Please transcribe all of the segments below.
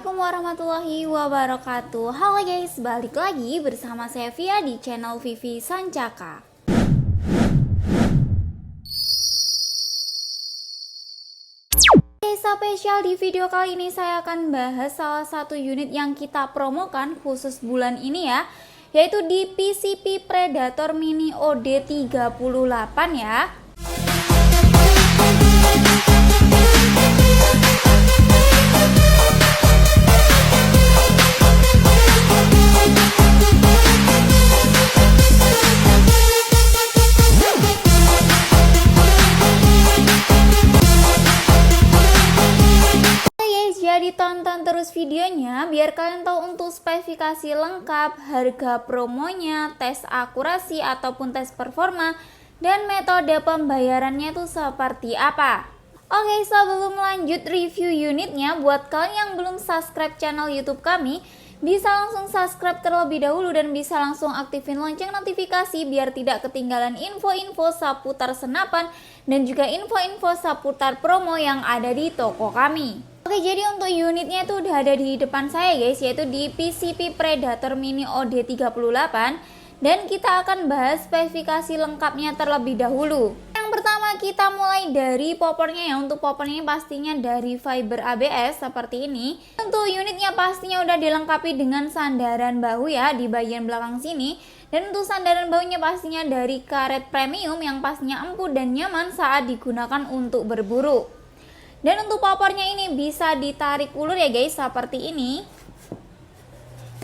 Assalamualaikum warahmatullahi wabarakatuh. Halo guys, balik lagi bersama saya Via di channel Vivi Sancaka. Spesial di video kali ini saya akan bahas salah satu unit yang kita promokan khusus bulan ini ya, yaitu di PCP Predator Mini OD38 ya. Jadi tonton terus videonya biar kalian tahu untuk spesifikasi lengkap, harga promonya, tes akurasi ataupun tes performa, dan metode pembayarannya itu seperti apa. Oke, sebelum lanjut review unitnya, buat kalian yang belum subscribe channel YouTube kami, bisa langsung subscribe terlebih dahulu dan bisa langsung aktifin lonceng notifikasi biar tidak ketinggalan info-info seputar senapan dan juga info-info seputar promo yang ada di toko kami. Oke, jadi untuk unitnya itu udah ada di depan saya guys, yaitu di PCP Predator Mini OD38, dan kita akan bahas spesifikasi lengkapnya terlebih dahulu. Yang pertama kita mulai dari popornya ya. Untuk popornya pastinya dari fiber ABS seperti ini. Untuk unitnya pastinya udah dilengkapi dengan sandaran bahu ya di bagian belakang sini. Dan untuk sandaran bahunya pastinya dari karet premium yang pastinya empuk dan nyaman saat digunakan untuk berburu. Dan untuk popornya ini bisa ditarik ulur ya guys, seperti ini.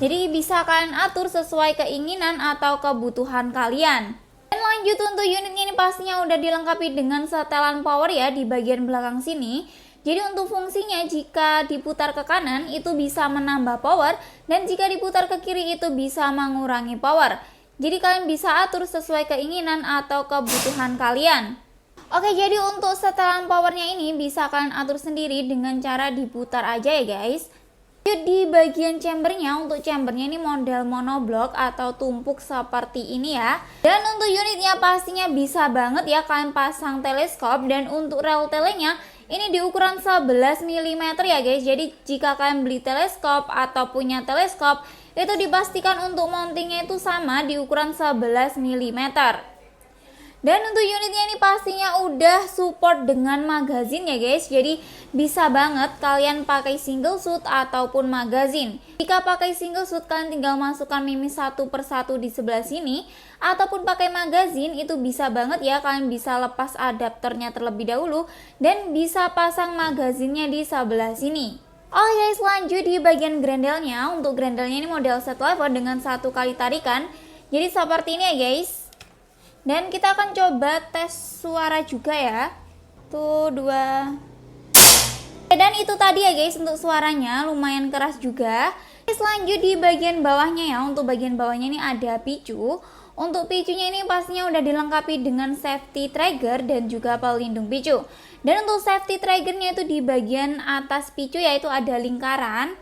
Jadi bisa kalian atur sesuai keinginan atau kebutuhan kalian. Dan lanjut untuk unitnya ini pastinya udah dilengkapi dengan setelan power ya di bagian belakang sini. Jadi untuk fungsinya jika diputar ke kanan itu bisa menambah power, dan jika diputar ke kiri itu bisa mengurangi power. Jadi kalian bisa atur sesuai keinginan atau kebutuhan kalian. Oke, jadi untuk setelan powernya ini bisa kalian atur sendiri dengan cara diputar aja ya guys. Di bagian chambernya, untuk chambernya ini model monoblok atau tumpuk seperti ini ya. Dan untuk unitnya pastinya bisa banget ya kalian pasang teleskop, dan untuk rel telenya ini di ukuran 11 mm ya guys. Jadi jika kalian beli teleskop atau punya teleskop, itu dipastikan untuk mountingnya itu sama di ukuran 11 mm. Dan untuk unitnya ini pastinya udah support dengan magazin ya guys. Jadi bisa banget kalian pakai single shoot ataupun magazin. Jika pakai single shoot kalian tinggal masukkan mimis satu persatu di sebelah sini, ataupun pakai magazin itu bisa banget ya, kalian bisa lepas adapternya terlebih dahulu dan bisa pasang magazinnya di sebelah sini. Oh guys, lanjut di bagian grendelnya. Untuk grendelnya ini model set lever dengan satu kali tarikan. Jadi seperti ini ya guys. Dan kita akan coba tes suara juga ya. Tuh, 2. Dan itu tadi ya guys untuk suaranya, lumayan keras juga. Selanjut di bagian bawahnya ya. Untuk bagian bawahnya ini ada picu. Untuk picunya ini pastinya udah dilengkapi dengan safety trigger dan juga pelindung picu. Dan untuk safety triggernya itu di bagian atas picu yaitu ada lingkaran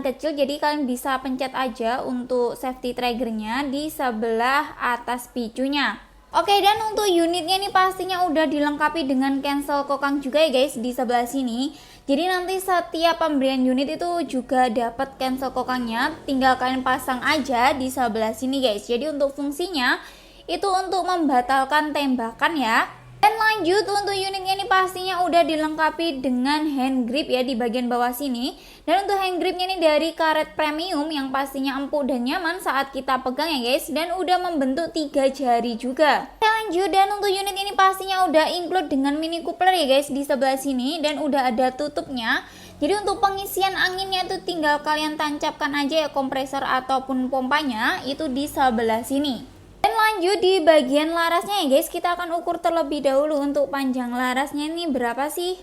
kecil, jadi kalian bisa pencet aja untuk safety triggernya di sebelah atas picunya. Oke, dan untuk unitnya ini pastinya udah dilengkapi dengan cancel kokang juga ya guys di sebelah sini. Jadi nanti setiap pemberian unit itu juga dapat cancel kokangnya, tinggal kalian pasang aja di sebelah sini guys. Jadi untuk fungsinya itu untuk membatalkan tembakan ya. Dan lanjut untuk unitnya ini pastinya udah dilengkapi dengan hand grip ya di bagian bawah sini. Dan untuk hand gripnya ini dari karet premium yang pastinya empuk dan nyaman saat kita pegang ya guys. Dan udah membentuk 3 jari juga. Lanjut, dan untuk unit ini pastinya udah include dengan mini coupler ya guys di sebelah sini. Dan udah ada tutupnya. Jadi untuk pengisian anginnya itu tinggal kalian tancapkan aja ya kompresor ataupun pompanya itu di sebelah sini. Dan lanjut di bagian larasnya ya guys, kita akan ukur terlebih dahulu untuk panjang larasnya ini berapa sih.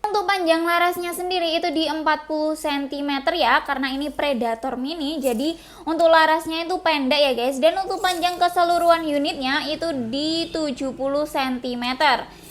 Untuk panjang larasnya sendiri itu di 40 cm ya, karena ini Predator Mini, jadi untuk larasnya itu pendek ya guys. Dan untuk panjang keseluruhan unitnya itu di 70 cm.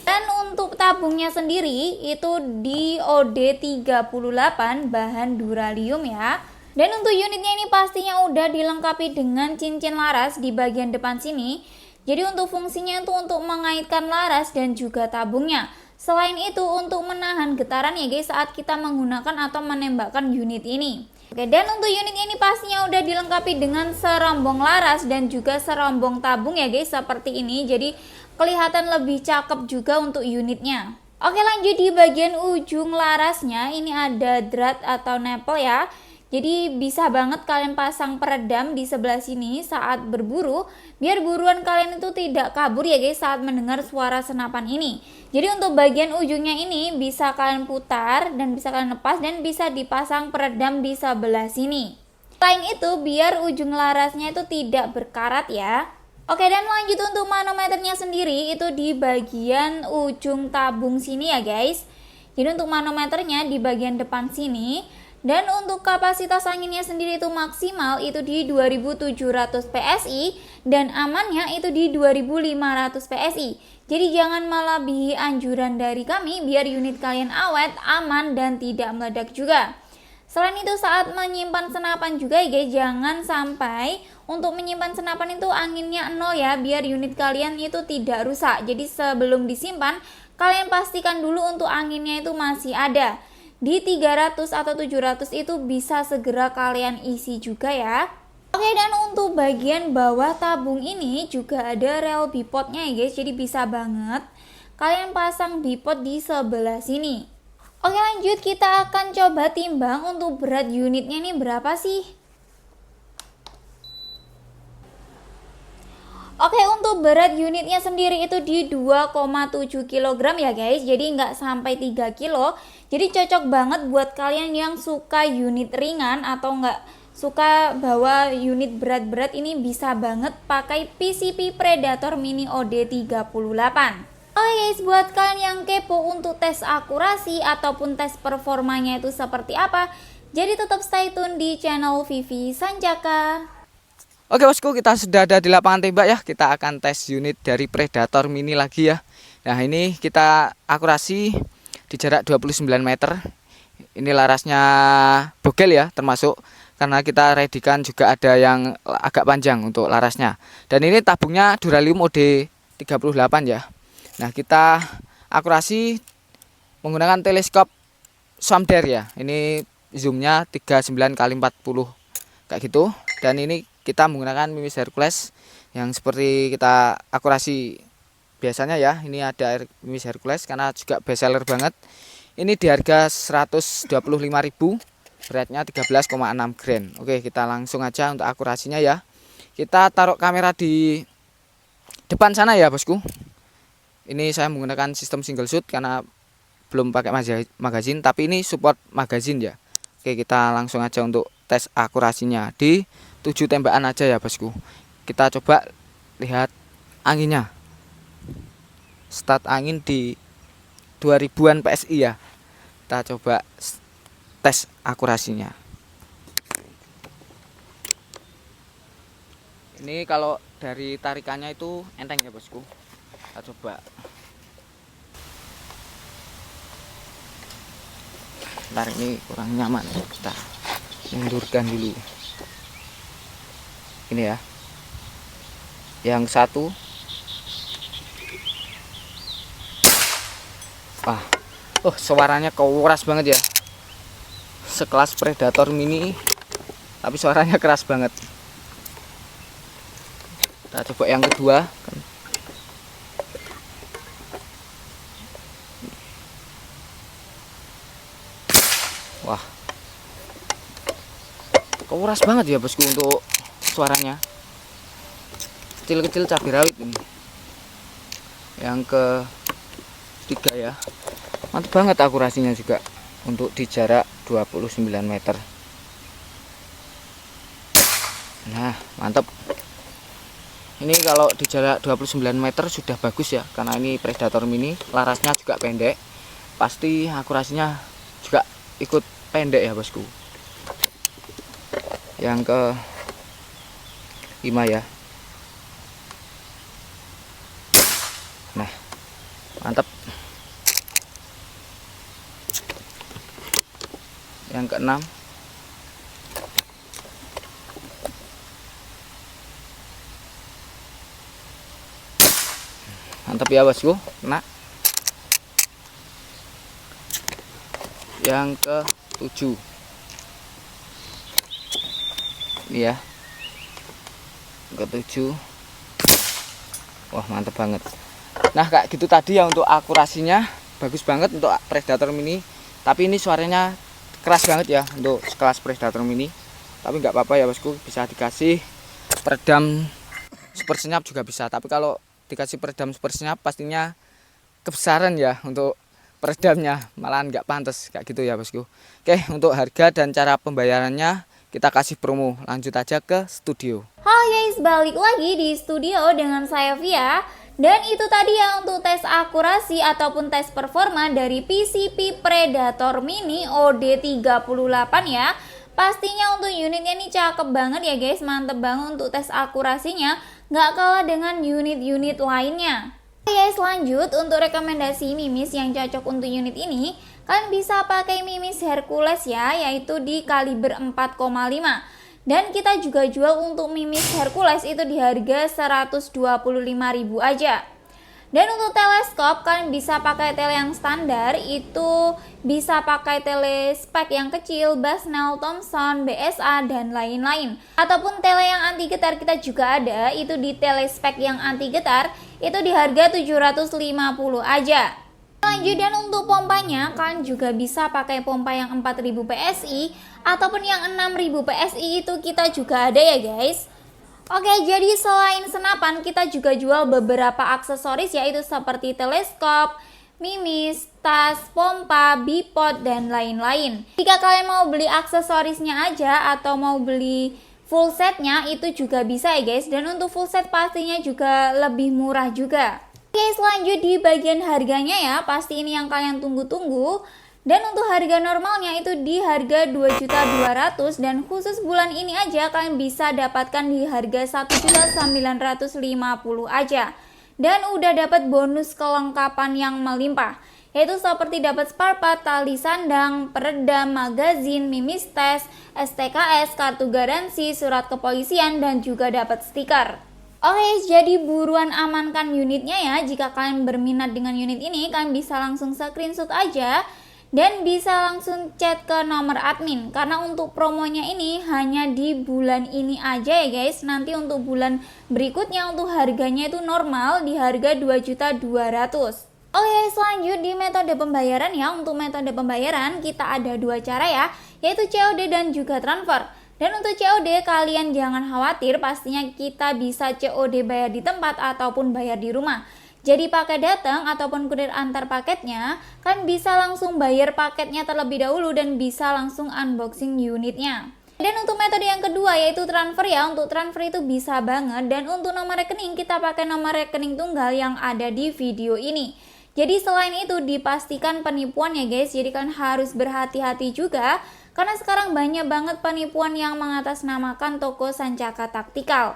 Dan untuk tabungnya sendiri itu di OD38 bahan duralium ya. Dan untuk unitnya ini pastinya udah dilengkapi dengan cincin laras di bagian depan sini. Jadi untuk fungsinya itu untuk mengaitkan laras dan juga tabungnya. Selain itu untuk menahan merasakan getaran ya guys saat kita menggunakan atau menembakkan unit ini. Oke, dan untuk unit ini pastinya udah dilengkapi dengan serombong laras dan juga serombong tabung ya guys, seperti ini. Jadi kelihatan lebih cakep juga untuk unitnya. Oke, lanjut di bagian ujung larasnya ini ada drat atau nempel ya. Jadi bisa banget kalian pasang peredam di sebelah sini saat berburu, biar buruan kalian itu tidak kabur ya guys saat mendengar suara senapan ini. Jadi untuk bagian ujungnya ini bisa kalian putar dan bisa kalian lepas dan bisa dipasang peredam di sebelah sini. Selain itu biar ujung larasnya itu tidak berkarat ya. Oke, dan lanjut untuk manometernya sendiri itu di bagian ujung tabung sini ya guys. Jadi untuk manometernya di bagian depan sini. Dan untuk kapasitas anginnya sendiri itu maksimal itu di 2700 PSI dan amannya itu di 2500 PSI. Jadi jangan melebihi anjuran dari kami biar unit kalian awet, aman dan tidak meledak juga. Selain itu saat menyimpan senapan juga ya guys, jangan sampai untuk menyimpan senapan itu anginnya 0 ya, biar unit kalian itu tidak rusak. Jadi sebelum disimpan kalian pastikan dulu untuk anginnya itu masih ada. Di 300 atau 700 itu bisa segera kalian isi juga ya. Oke, dan untuk bagian bawah tabung ini juga ada rel bipodnya ya guys. Jadi bisa banget kalian pasang bipod di sebelah sini. Oke, lanjut kita akan coba timbang untuk berat unitnya ini berapa sih. Oke, untuk berat unitnya sendiri itu di 2,7 kg ya guys. Jadi nggak sampai 3 kilo. Jadi cocok banget buat kalian yang suka unit ringan atau nggak suka bawa unit berat-berat, ini bisa banget pakai PCP Predator Mini OD38. Oke guys, buat kalian yang kepo untuk tes akurasi ataupun tes performanya itu seperti apa, jadi tetap stay tune di channel Vivi Sanjaka. Oke bosku, kita sudah ada di lapangan tembak ya. Kita akan tes unit dari Predator Mini lagi ya. Nah ini kita akurasi di jarak 29 meter. Ini larasnya bogel ya, termasuk karena kita redikan juga ada yang agak panjang untuk larasnya. Dan ini tabungnya Duralium OD38 ya. Nah kita akurasi menggunakan teleskop Swamder ya. Ini zoomnya 39x40 kayak gitu. Dan ini kita menggunakan mimis Hercules yang seperti kita akurasi biasanya ya. Ini ada mimis Hercules karena juga best seller banget. Ini di harga 125.000, beratnya 13,6 gram. Oke, kita langsung aja untuk akurasinya ya. Kita taruh kamera di depan sana ya bosku. Ini saya menggunakan sistem single shoot karena belum pakai magazin, tapi ini support magazin ya. Oke, kita langsung aja untuk tes akurasinya di 7 tembakan aja ya bosku. Kita coba lihat anginnya. Start angin di 2000-an PSI ya. Kita coba tes akurasinya. Ini kalau dari tarikannya itu enteng ya bosku. Kita coba. Ntar ini kurang nyaman, kita mundurkan dulu. Ini ya, yang satu. Wah, suaranya keras banget ya, sekelas Predator Mini tapi suaranya keras banget. Kita coba yang kedua. Wah, keras banget ya bosku untuk suaranya. Kecil-kecil cabai rawit ini. Yang ketiga ya, mantap banget akurasinya juga untuk di jarak 29 meter. Nah mantap. Ini kalau di jarak 29 meter sudah bagus ya, karena ini Predator Mini, larasnya juga pendek, pasti akurasinya juga ikut pendek ya bosku. Yang ke 5 ya. Nah mantap. Yang ke 6. Mantap ya bosku, kena. yang ke-7. Ini ya, ke-7. Wah, mantep banget. Nah, kayak gitu tadi ya untuk akurasinya. Bagus banget untuk Predator Mini. Tapi ini suaranya keras banget ya untuk sekelas Predator Mini. Tapi nggak apa-apa ya bosku, bisa dikasih peredam super senyap juga bisa. Tapi kalau dikasih peredam super senyap pastinya kebesaran ya untuk peredamnya, malahan nggak pantas kayak gitu ya bosku. Oke, untuk harga dan cara pembayarannya kita kasih promo. Lanjut aja ke studio. Halo guys, balik lagi di studio dengan saya Via. Dan itu tadi ya untuk tes akurasi ataupun tes performa dari PCP Predator Mini OD38 ya. Pastinya untuk unitnya ini cakep banget ya guys, mantep banget untuk tes akurasinya, nggak kalah dengan unit-unit lainnya. Oke guys, lanjut untuk rekomendasi mimis yang cocok untuk unit ini, kalian bisa pakai mimis Hercules ya, yaitu di kaliber 4,5. Dan kita juga jual untuk mimis Hercules itu di harga 125.000 aja. Dan untuk teleskop kalian bisa pakai tele yang standar, itu bisa pakai telespek yang kecil, Basnel, Thomson, BSA dan lain-lain. Ataupun tele yang anti getar kita juga ada, itu di telespek yang anti getar itu di harga 750 aja. Lanjut, dan untuk pompanya kalian juga bisa pakai pompa yang 4000 PSI ataupun yang 6000 PSI, itu kita juga ada ya guys. Oke, jadi selain senapan kita juga jual beberapa aksesoris yaitu seperti teleskop, mimis, tas, pompa, bipod dan lain-lain. Jika kalian mau beli aksesorisnya aja atau mau beli full setnya itu juga bisa ya guys. Dan untuk full set pastinya juga lebih murah juga. Oke, lanjut di bagian harganya ya. Pasti ini yang kalian tunggu-tunggu. Dan untuk harga normalnya itu di harga 2.200.000 dan khusus bulan ini aja kalian bisa dapatkan di harga 1.950.000 aja. Dan udah dapat bonus kelengkapan yang melimpah, yaitu seperti dapat spare part, tali sandang, peredam, magazin, mimis tes, STKS, kartu garansi, surat kepolisian dan juga dapat stiker. Oke, jadi buruan amankan unitnya ya. Jika kalian berminat dengan unit ini, kalian bisa langsung screenshot aja dan bisa langsung chat ke nomor admin, karena untuk promonya ini hanya di bulan ini aja ya guys. Nanti untuk bulan berikutnya untuk harganya itu normal di harga 2.200.000. Oke, selanjut di metode pembayaran ya. Untuk metode pembayaran kita ada dua cara ya, yaitu COD dan juga transfer. Dan untuk COD kalian jangan khawatir, pastinya kita bisa COD bayar di tempat ataupun bayar di rumah. Jadi pakai datang ataupun kurir antar paketnya, kan bisa langsung bayar paketnya terlebih dahulu dan bisa langsung unboxing unitnya. Dan untuk metode yang kedua yaitu transfer ya. Untuk transfer itu bisa banget, dan untuk nomor rekening kita pakai nomor rekening tunggal yang ada di video ini. Jadi selain itu dipastikan penipuan ya guys, jadi kalian harus berhati-hati juga karena sekarang banyak banget penipuan yang mengatasnamakan toko Sancaka Taktikal.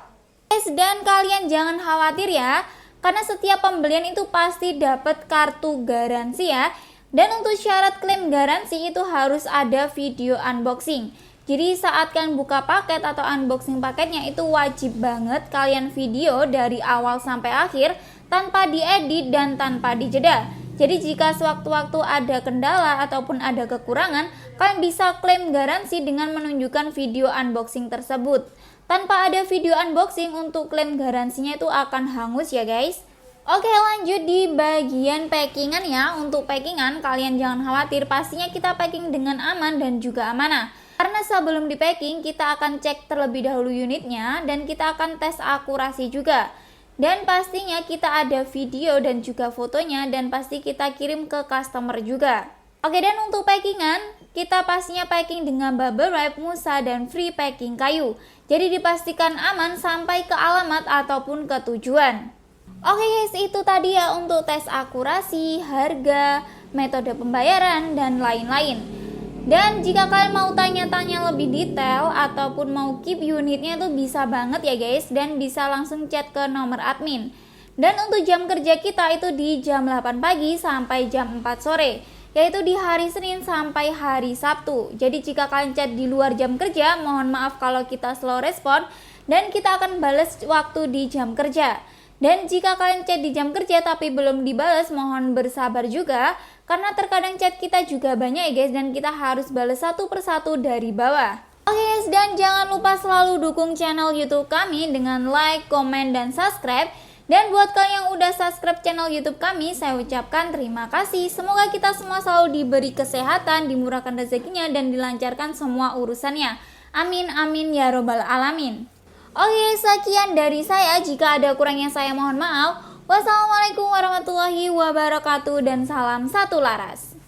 Guys, dan kalian jangan khawatir ya, karena setiap pembelian itu pasti dapat kartu garansi ya. Dan untuk syarat klaim garansi itu harus ada video unboxing. Jadi saat kalian buka paket atau unboxing paketnya itu wajib banget kalian video dari awal sampai akhir tanpa diedit dan tanpa dijeda. Jadi jika sewaktu-waktu ada kendala ataupun ada kekurangan, kalian bisa klaim garansi dengan menunjukkan video unboxing tersebut. Tanpa ada video unboxing, untuk klaim garansinya itu akan hangus ya guys. Oke, lanjut di bagian packingan ya. Untuk packingan kalian jangan khawatir, pastinya kita packing dengan aman dan juga amanah. Karena sebelum di packing kita akan cek terlebih dahulu unitnya dan kita akan tes akurasi juga. Dan pastinya kita ada video dan juga fotonya, dan pasti kita kirim ke customer juga. Oke, dan untuk packingan kita pastinya packing dengan bubble wrap, musa dan free packing kayu. Jadi dipastikan aman sampai ke alamat ataupun ke tujuan. Oke guys, itu tadi ya untuk tes akurasi, harga, metode pembayaran dan lain-lain. Dan jika kalian mau tanya-tanya lebih detail ataupun mau keep unitnya itu bisa banget ya guys, dan bisa langsung chat ke nomor admin. Dan untuk jam kerja kita itu di jam 8 pagi sampai jam 4 sore, yaitu di hari Senin sampai hari Sabtu. Jadi jika kalian chat di luar jam kerja, mohon maaf kalau kita slow respon dan kita akan balas waktu di jam kerja. Dan jika kalian chat di jam kerja tapi belum dibalas, mohon bersabar juga, karena terkadang chat kita juga banyak ya guys, dan kita harus balas satu persatu dari bawah. Oke guys, dan jangan lupa selalu dukung channel YouTube kami dengan like, komen, dan subscribe. Dan buat kalian yang udah subscribe channel YouTube kami, saya ucapkan terima kasih. Semoga kita semua selalu diberi kesehatan, dimurahkan rezekinya, dan dilancarkan semua urusannya. Amin amin ya robbal alamin. Oke, sekian dari saya. Jika ada kurangnya saya mohon maaf. Wassalamualaikum warahmatullahi wabarakatuh dan salam satu laras.